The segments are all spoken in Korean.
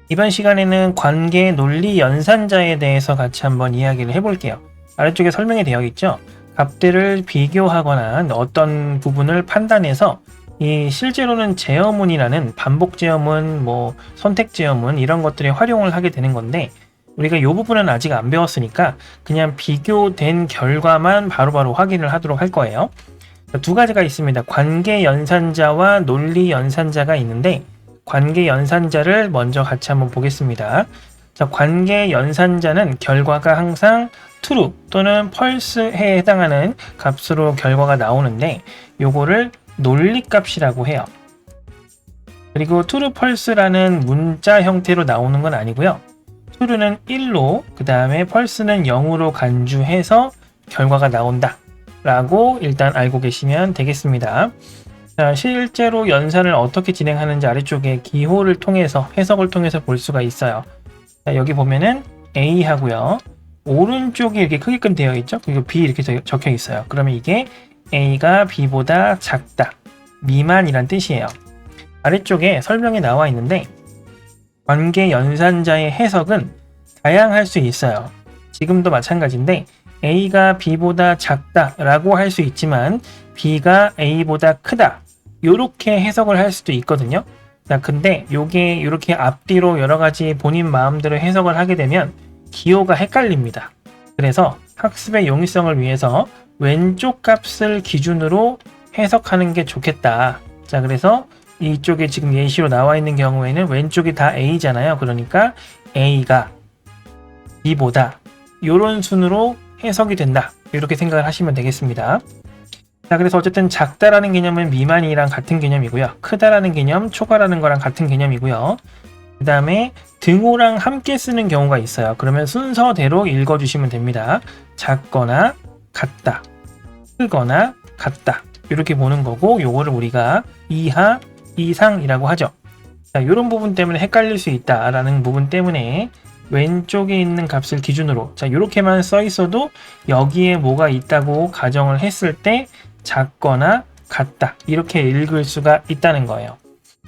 이번 시간에는 관계 논리 연산자에 대해서 같이 한번 이야기를 해볼게요. 아래쪽에 설명이 되어 있죠. 값들을 비교하거나 어떤 부분을 판단해서 이 실제로는 제어문이라는 반복 제어문, 선택 제어문 이런 것들에 활용을 하게 되는 건데 우리가 이 부분은 아직 안 배웠으니까 그냥 비교된 결과만 바로바로 확인을 하도록 할 거예요. 두 가지가 있습니다. 관계 연산자와 논리 연산자가 있는데 관계 연산자를 먼저 같이 한번 보겠습니다. 자, 관계 연산자는 결과가 항상 true 또는 false에 해당하는 값으로 결과가 나오는데 요거를 논리값이라고 해요. 그리고 true, false라는 문자 형태로 나오는 건 아니고요. true는 1로 그 다음에 false는 0으로 간주해서 결과가 나온다 라고 일단 알고 계시면 되겠습니다. 자, 실제로 연산을 어떻게 진행하는지 아래쪽에 기호를 통해서 해석을 통해서 볼 수가 있어요. 자, 여기 보면은 A 하고요. 오른쪽에 이렇게 크게끔 되어 있죠. 그리고 B 이렇게 적혀 있어요. 그러면 이게 A가 B보다 작다, 미만이란 뜻이에요. 아래쪽에 설명이 나와 있는데 관계 연산자의 해석은 다양할 수 있어요. 지금도 마찬가지인데 A가 B보다 작다라고 할 수 있지만 B가 A보다 크다 이렇게 해석을 할 수도 있거든요. 자, 근데 요게 이렇게 앞뒤로 여러 가지 본인 마음대로 해석을 하게 되면 기호가 헷갈립니다. 그래서 학습의 용이성을 위해서 왼쪽 값을 기준으로 해석하는 게 좋겠다. 자, 그래서 이쪽에 지금 예시로 나와 있는 경우에는 왼쪽이 다 A잖아요. 그러니까 A가 B보다 이런 순으로 해석이 된다. 이렇게 생각을 하시면 되겠습니다. 자, 그래서 어쨌든 작다라는 개념은 미만이랑 같은 개념이고요. 크다라는 개념, 초과라는 거랑 같은 개념이고요. 그 다음에 등호랑 함께 쓰는 경우가 있어요. 그러면 순서대로 읽어주시면 됩니다. 작거나 같다, 크거나 같다 이렇게 보는 거고 요거를 우리가 이하, 이상이라고 하죠. 자, 이런 부분 때문에 헷갈릴 수 있다라는 부분 때문에 왼쪽에 있는 값을 기준으로 자 이렇게만 써 있어도 여기에 뭐가 있다고 가정을 했을 때 작거나 같다 이렇게 읽을 수가 있다는 거예요.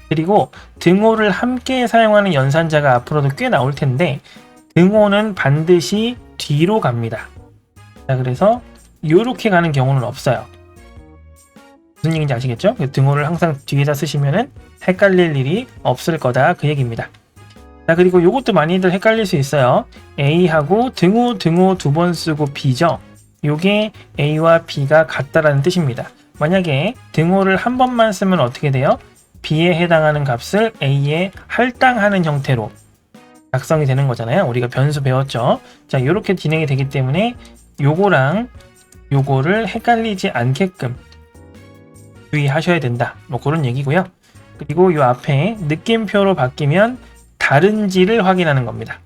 그리고 등호를 함께 사용하는 연산자가 앞으로도 꽤 나올 텐데 등호는 반드시 뒤로 갑니다. 자, 그래서 이렇게 가는 경우는 없어요. 무슨 얘기인지 아시겠죠? 등호를 항상 뒤에다 쓰시면은 헷갈릴 일이 없을 거다 그 얘기입니다. 자, 그리고 요것도 많이들 헷갈릴 수 있어요. A하고 등호 두 번 쓰고 B죠. 요게 A와 B가 같다라는 뜻입니다. 만약에 등호를 한 번만 쓰면 어떻게 돼요? B에 해당하는 값을 A에 할당하는 형태로 작성이 되는 거잖아요. 우리가 변수 배웠죠. 자, 요렇게 진행이 되기 때문에 요거랑 요거를 헷갈리지 않게끔 주의하셔야 된다. 그런 얘기고요. 그리고 요 앞에 느낌표로 바뀌면 다른지를 확인하는 겁니다.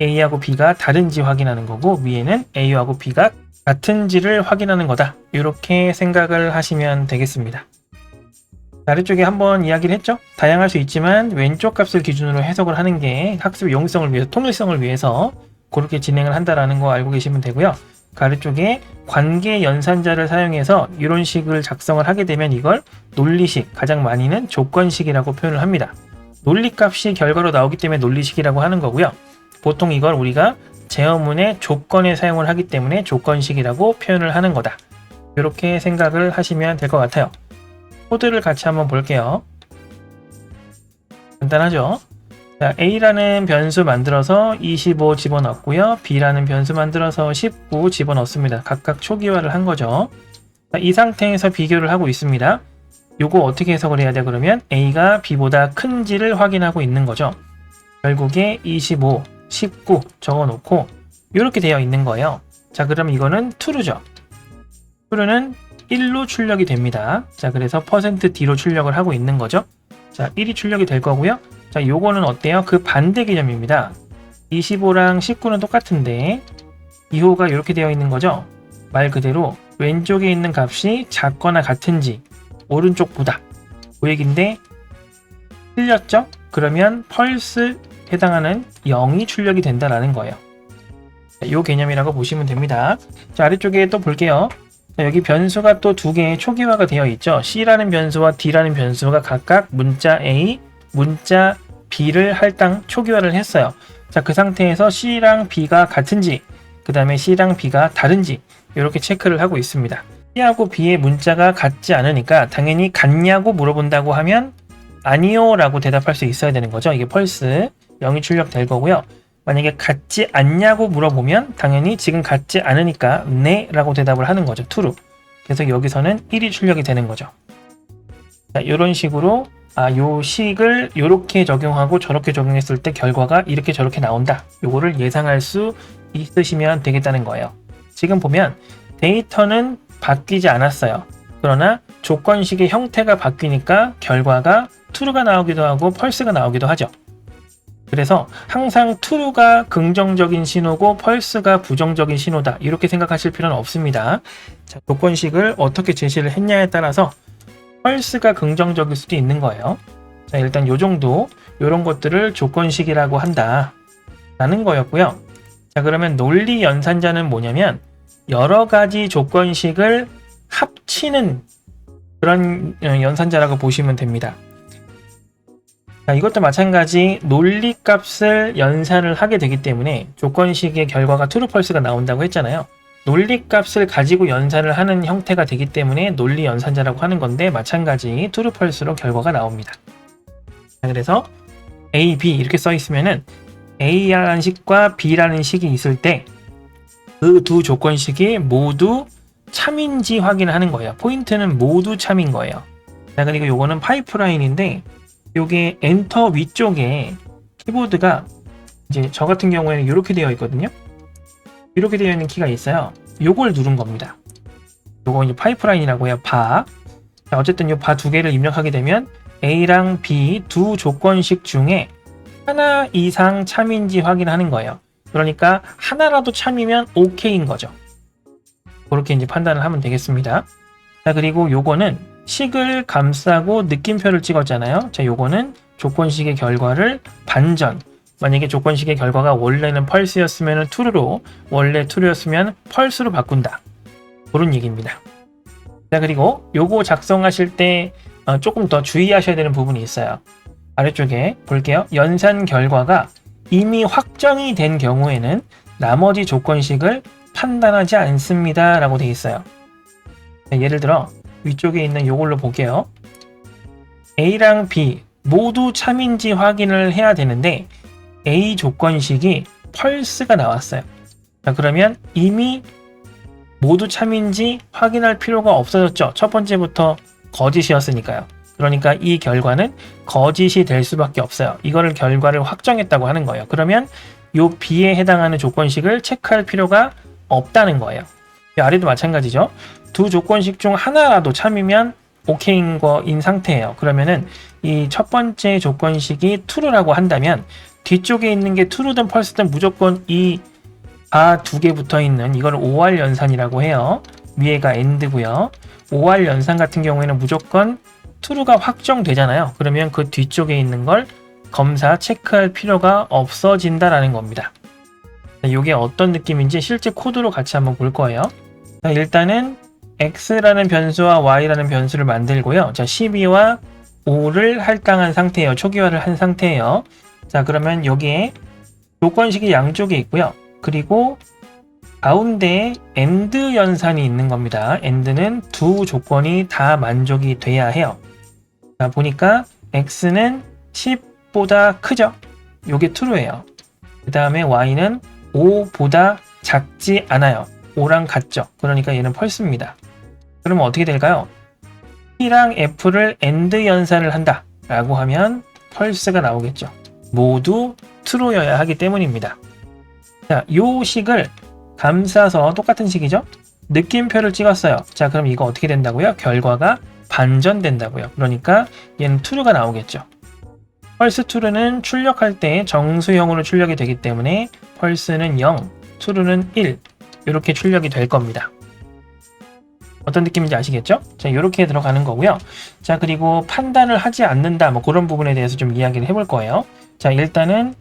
A하고 B가 다른지 확인하는 거고 위에는 A하고 B가 같은지를 확인하는 거다. 이렇게 생각을 하시면 되겠습니다. 아래쪽에 한번 이야기를 했죠. 다양할 수 있지만 왼쪽 값을 기준으로 해석을 하는 게 학습 용이성을 위해서 통일성을 위해서 그렇게 진행을 한다라는 거 알고 계시면 되고요. 그 아래쪽에 관계 연산자를 사용해서 이런 식을 작성을 하게 되면 이걸 논리식, 가장 많이는 조건식이라고 표현을 합니다. 논리값이 결과로 나오기 때문에 논리식이라고 하는 거고요. 보통 이걸 우리가 제어문의 조건에 사용을 하기 때문에 조건식이라고 표현을 하는 거다. 이렇게 생각을 하시면 될 것 같아요. 코드를 같이 한번 볼게요. 간단하죠? 자, A라는 변수 만들어서 25 집어넣고요. B라는 변수 만들어서 19 집어넣습니다. 각각 초기화를 한 거죠. 자, 이 상태에서 비교를 하고 있습니다. 요거 어떻게 해석을 해야 돼? 그러면 A가 B보다 큰지를 확인하고 있는 거죠. 결국에 25, 19 적어놓고 이렇게 되어 있는 거예요. 자, 그럼 이거는 true죠. true는 1로 출력이 됩니다. 자, 그래서 %D로 출력을 하고 있는 거죠. 자, 1이 출력이 될 거고요. 자, 요거는 어때요? 그 반대 개념입니다. 25랑 19는 똑같은데 기호가 이렇게 되어 있는 거죠. 말 그대로 왼쪽에 있는 값이 작거나 같은지 오른쪽보다 그 얘기인데 틀렸죠? 그러면 false 해당하는 0이 출력이 된다라는 거예요. 이 개념이라고 보시면 됩니다. 자, 아래쪽에 또 볼게요. 자, 여기 변수가 또 두 개의 초기화가 되어 있죠. C라는 변수와 D라는 변수가 각각 문자 A, 문자 B를 할당 초기화를 했어요. 자, 그 상태에서 C랑 B가 같은지, 그 다음에 C랑 B가 다른지 이렇게 체크를 하고 있습니다. C하고 B의 문자가 같지 않으니까 당연히 같냐고 물어본다고 하면 아니요 라고 대답할 수 있어야 되는 거죠. 이게 펄스 0이 출력될 거고요. 만약에 같지 않냐고 물어보면 당연히 지금 같지 않으니까 네 라고 대답을 하는 거죠. true. 그래서 여기서는 1이 출력이 되는 거죠. 자, 이런 식으로 요 식을 이렇게 적용하고 저렇게 적용했을 때 결과가 이렇게 저렇게 나온다. 요거를 예상할 수 있으시면 되겠다는 거예요. 지금 보면 데이터는 바뀌지 않았어요. 그러나 조건식의 형태가 바뀌니까 결과가 true가 나오기도 하고 false가 나오기도 하죠. 그래서 항상 true가 긍정적인 신호고 false가 부정적인 신호다. 이렇게 생각하실 필요는 없습니다. 자, 조건식을 어떻게 제시를 했냐에 따라서 false가 긍정적일 수도 있는 거예요. 자, 일단 요 정도 요런 것들을 조건식이라고 한다 라는 거였고요. 자, 그러면 논리 연산자는 뭐냐면 여러 가지 조건식을 합치는 그런 연산자라고 보시면 됩니다. 자, 이것도 마찬가지 논리값을 연산을 하게 되기 때문에 조건식의 결과가 true, false가 나온다고 했잖아요. 논리값을 가지고 연산을 하는 형태가 되기 때문에 논리 연산자라고 하는 건데 마찬가지 true, false로 결과가 나옵니다. 자, 그래서 A, B 이렇게 써 있으면은 A라는 식과 B라는 식이 있을 때 그 두 조건식이 모두 참인지 확인하는 거예요. 포인트는 모두 참인 거예요. 자, 그리고 요거는 파이프라인인데 요게 엔터 위쪽에 키보드가 이제 저 같은 경우에는 이렇게 되어 있거든요. 이렇게 되어 있는 키가 있어요. 요걸 누른 겁니다. 요거 이제 파이프라인이라고 해요. 바. 자, 어쨌든 요 바 두 개를 입력하게 되면 A랑 B 두 조건식 중에 하나 이상 참인지 확인하는 거예요. 그러니까 하나라도 참이면 OK인 거죠. 그렇게 이제 판단을 하면 되겠습니다. 자, 그리고 요거는 식을 감싸고 느낌표를 찍었잖아요. 자, 요거는 조건식의 결과를 반전. 만약에 조건식의 결과가 원래는 false였으면 true로, 원래 true였으면 false로 바꾼다. 그런 얘기입니다. 자, 그리고 요거 작성하실 때 조금 더 주의하셔야 되는 부분이 있어요. 아래쪽에 볼게요. 연산 결과가 이미 확정이 된 경우에는 나머지 조건식을 판단하지 않습니다 라고 되어 있어요. 자, 예를 들어 위쪽에 있는 요걸로 볼게요. A랑 B 모두 참인지 확인을 해야 되는데 A 조건식이 false가 나왔어요. 자, 그러면 이미 모두 참인지 확인할 필요가 없어졌죠. 첫 번째부터 거짓이었으니까요. 그러니까 이 결과는 거짓이 될 수밖에 없어요. 이거를 결과를 확정했다고 하는 거예요. 그러면 요 B에 해당하는 조건식을 체크할 필요가 없다는 거예요. 이 아래도 마찬가지죠. 두 조건식 중 하나라도 참이면 OK인 거인 상태예요. 그러면은 이 첫 번째 조건식이 true라고 한다면 뒤쪽에 있는 게 true든 false든 무조건 이 두 개 붙어 있는 이걸 OR 연산이라고 해요. 위에가 AND고요. OR 연산 같은 경우에는 무조건 true가 확정되잖아요. 그러면 그 뒤쪽에 있는 걸 검사, 체크할 필요가 없어진다라는 겁니다. 이게 어떤 느낌인지 실제 코드로 같이 한번 볼 거예요. 자, 일단은 x라는 변수와 y라는 변수를 만들고요. 자, 12와 5를 할당한 상태예요. 초기화를 한 상태예요. 자, 그러면 여기에 조건식이 양쪽에 있고요. 그리고 가운데에 AND 연산이 있는 겁니다. AND는 두 조건이 다 만족이 돼야 해요. 자, 보니까 x는 10보다 크죠? 요게 true예요. 그 다음에 y는 5보다 작지 않아요. 5랑 같죠? 그러니까 얘는 false입니다. 그러면 어떻게 될까요? P랑 F를 AND 연산을 한다 라고 하면 false가 나오겠죠. 모두 true여야 하기 때문입니다. 자, 요 식을 감싸서 똑같은 식이죠? 느낌표를 찍었어요. 자, 그럼 이거 어떻게 된다고요? 결과가 반전된다고요. 그러니까 얘는 true가 나오겠죠. false true는 출력할 때 정수형으로 출력이 되기 때문에 false는 0, true는 1 이렇게 출력이 될 겁니다. 어떤 느낌인지 아시겠죠? 자, 이렇게 들어가는 거고요. 자, 그리고 판단을 하지 않는다 뭐 그런 부분에 대해서 좀 이야기를 해볼 거예요. 자, 일단은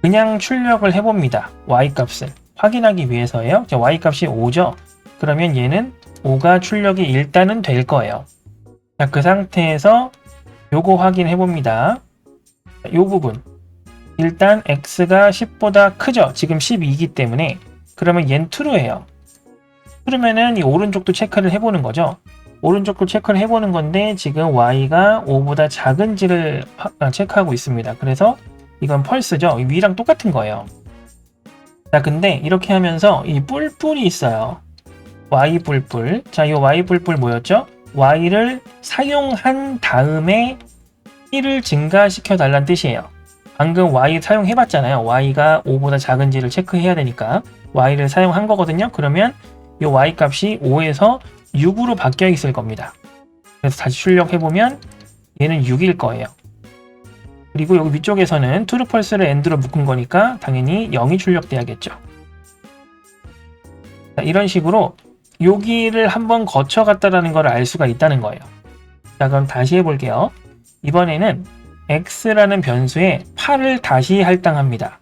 그냥 출력을 해봅니다. y값을 확인하기 위해서예요. 자, y값이 5죠? 그러면 얘는 5가 출력이 일단은 될 거예요. 자, 그 상태에서 요거 확인해 봅니다. 이 부분. 일단 x가 10보다 크죠. 지금 12이기 때문에. 그러면 얘는 true예요. true면은 이 오른쪽도 체크를 해보는 거죠. 오른쪽도 체크를 해보는 건데 지금 y가 5보다 작은지를 체크하고 있습니다. 그래서 이건 false죠. 위랑 똑같은 거예요. 자, 근데 이렇게 하면서 이 뿔뿔이 있어요. y 뿔뿔. 자, 이 y 뿔뿔 뭐였죠? y를 사용한 다음에 1을 증가시켜 달라는 뜻이에요. 방금 y 사용해봤잖아요. y가 5보다 작은지를 체크해야 되니까 y를 사용한 거거든요. 그러면 이 y 값이 5에서 6으로 바뀌어 있을 겁니다. 그래서 다시 출력해보면 얘는 6일 거예요. 그리고 여기 위쪽에서는 true, false를 and로 묶은 거니까 당연히 0이 출력돼야겠죠. 자, 이런 식으로 여기를 한번 거쳐갔다라는 걸 알 수가 있다는 거예요. 자, 그럼 다시 해볼게요. 이번에는 x라는 변수에 8을 다시 할당합니다.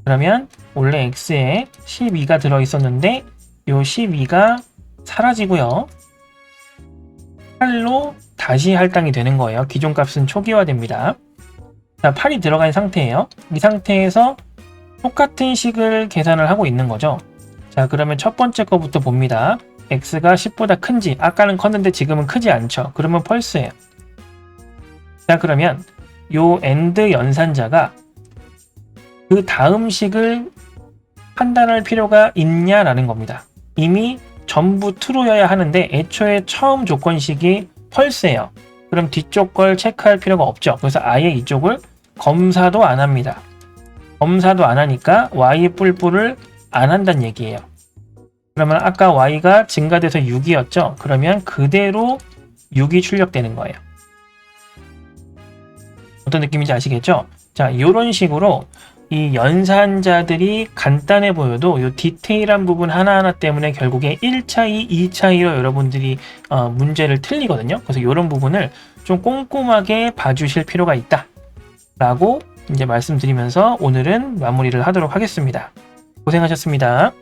그러면 원래 x에 12가 들어있었는데 이 12가 사라지고요. 8로 다시 할당이 되는 거예요. 기존 값은 초기화됩니다. 자, 8이 들어간 상태예요. 이 상태에서 똑같은 식을 계산을 하고 있는 거죠. 자, 그러면 첫 번째 거부터 봅니다. x가 10보다 큰지, 아까는 컸는데 지금은 크지 않죠. 그러면 false예요. 자, 그러면 요 AND 연산자가 그 다음 식을 판단할 필요가 있냐라는 겁니다. 이미 전부 true여야 하는데 애초에 처음 조건식이 false예요. 그럼 뒤쪽 걸 체크할 필요가 없죠. 그래서 아예 이쪽을 검사도 안 합니다. 검사도 안 하니까 y 뿔뿔을 안 한다는 얘기예요. 그러면 아까 y가 증가돼서 6이었죠. 그러면 그대로 6이 출력되는 거예요. 어떤 느낌인지 아시겠죠? 자, 이런 식으로 이 연산자들이 간단해 보여도 이 디테일한 부분 하나하나 때문에 결국에 1차이, 2차이로 여러분들이 문제를 틀리거든요. 그래서 이런 부분을 좀 꼼꼼하게 봐주실 필요가 있다 라고 이제 말씀드리면서 오늘은 마무리를 하도록 하겠습니다. 고생하셨습니다.